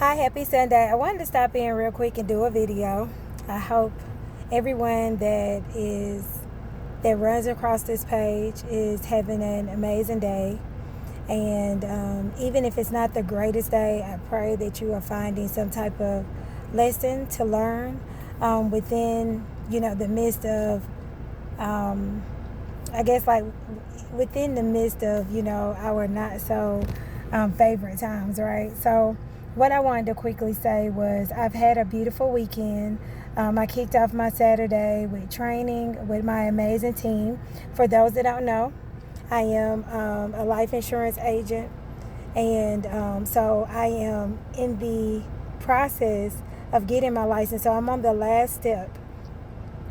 Hi, happy Sunday. I wanted to stop in real quick and do a video. I hope everyone that runs across this page is having an amazing day. And even if it's not the greatest day, I pray that you are finding some type of lesson to learn within, the midst of, I guess, like within the midst of, our not so favorite times, right? So, what I wanted to quickly say was I've had a beautiful weekend. I kicked off my Saturday with training with my amazing team. For those that don't know, I am a life insurance agent, and so I am in the process of getting my license. So I'm on the last step,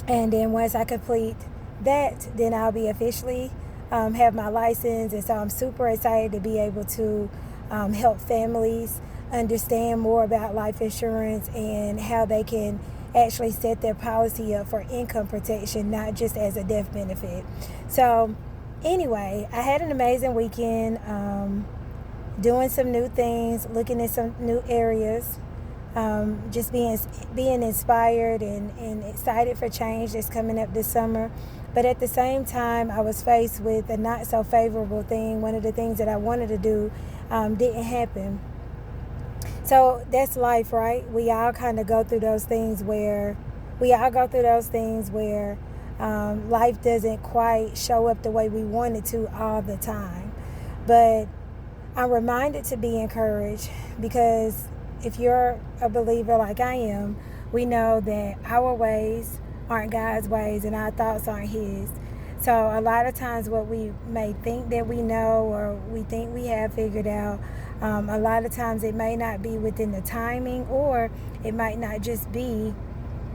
and then once I complete that, then I'll be officially have my license. And so I'm super excited to be able to help families understand more about life insurance and how they can actually set their policy up for income protection, not just as a death benefit. So anyway, I had an amazing weekend, doing some new things, looking at some new areas, just being inspired and excited for change that's coming up this summer. But at the same time, I was faced with a not so favorable thing. One of the things that I wanted to do didn't happen. So that's life, right? We all kind of go through those things where life doesn't quite show up the way we want it to all the time. But I'm reminded to be encouraged, because if you're a believer like I am, we know that our ways aren't God's ways and our thoughts aren't His. So a lot of times what we may think that we know or we think we have figured out, a lot of times it may not be within the timing, or it might not just be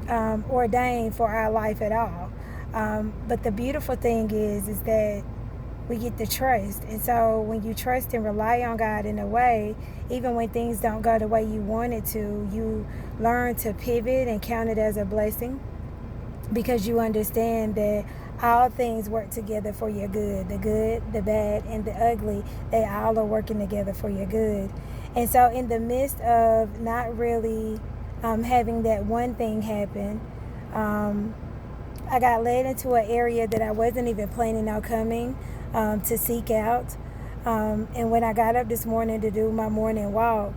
ordained for our life at all. But the beautiful thing is that we get to trust. And so when you trust and rely on God in a way, even when things don't go the way you want it to, you learn to pivot and count it as a blessing, because you understand that all things work together for your good. The good, the bad, and the ugly, they all are working together for your good. And so in the midst of not really having that one thing happen, I got led into an area that I wasn't even planning on coming to seek out. And when I got up this morning to do my morning walk,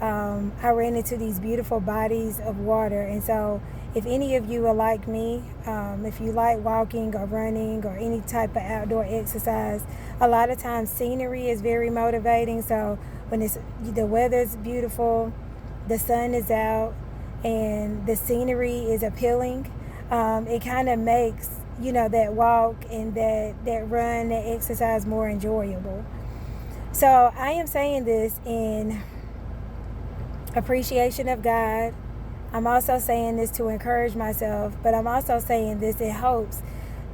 I ran into these beautiful bodies of water. And so if any of you are like me, if you like walking or running or any type of outdoor exercise, a lot of times scenery is very motivating. So when the weather's beautiful, the sun is out, and the scenery is appealing, it kind of makes that walk and that run, that exercise more enjoyable. So I am saying this in appreciation of God. I'm also saying this to encourage myself, but I'm also saying this in hopes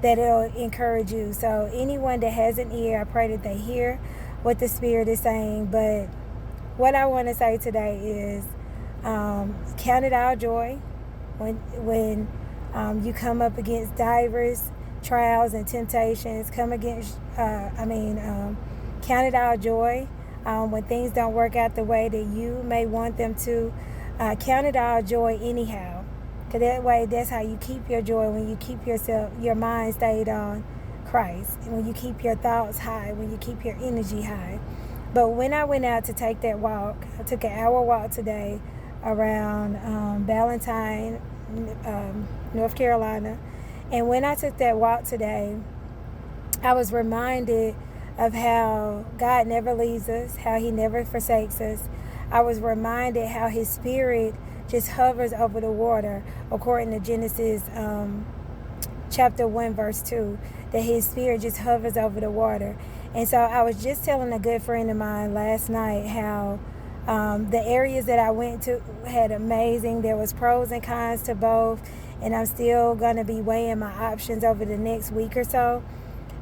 that it'll encourage you. So anyone that has an ear, I pray that they hear what the Spirit is saying. But what I want to say today is count it all joy when you come up against diverse trials and temptations. Count it all joy when things don't work out the way that you may want them to. Count it all joy anyhow, because that way, that's how you keep your joy, when you keep your mind stayed on Christ, and when you keep your thoughts high, when you keep your energy high. But when I went out to take that walk, I took an hour walk today around Valentine, North Carolina. And when I took that walk today, I was reminded of how God never leaves us, how He never forsakes us. I was reminded how His Spirit just hovers over the water, according to Genesis chapter 1, verse 2, that His Spirit just hovers over the water. And so I was just telling a good friend of mine last night how the areas that I went to had amazing. There was pros and cons to both, and I'm still going to be weighing my options over the next week or so.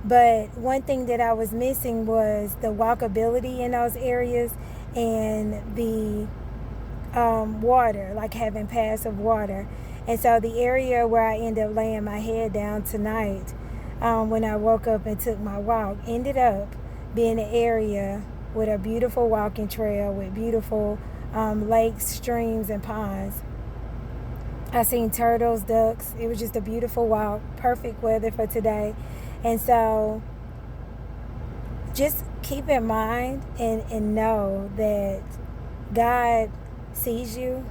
But one thing that I was missing was the walkability in those areas, and the water, like having passive water. And so the area where I ended up laying my head down tonight, when I woke up and took my walk, ended up being an area with a beautiful walking trail with beautiful lakes, streams, and ponds. I seen turtles, ducks. It was just a beautiful walk, perfect weather for today. And so just keep in mind and know that God sees you,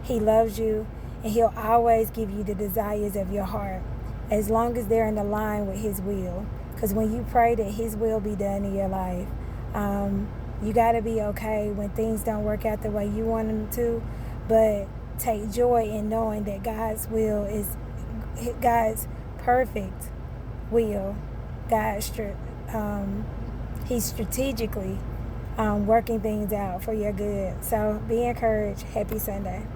He loves you, and He'll always give you the desires of your heart as long as they're in line with His will. Because when you pray that His will be done in your life, you got to be okay when things don't work out the way you want them to, but take joy in knowing that God's will is God's perfect will. He's strategically working things out for your good. So be encouraged. Happy Sunday.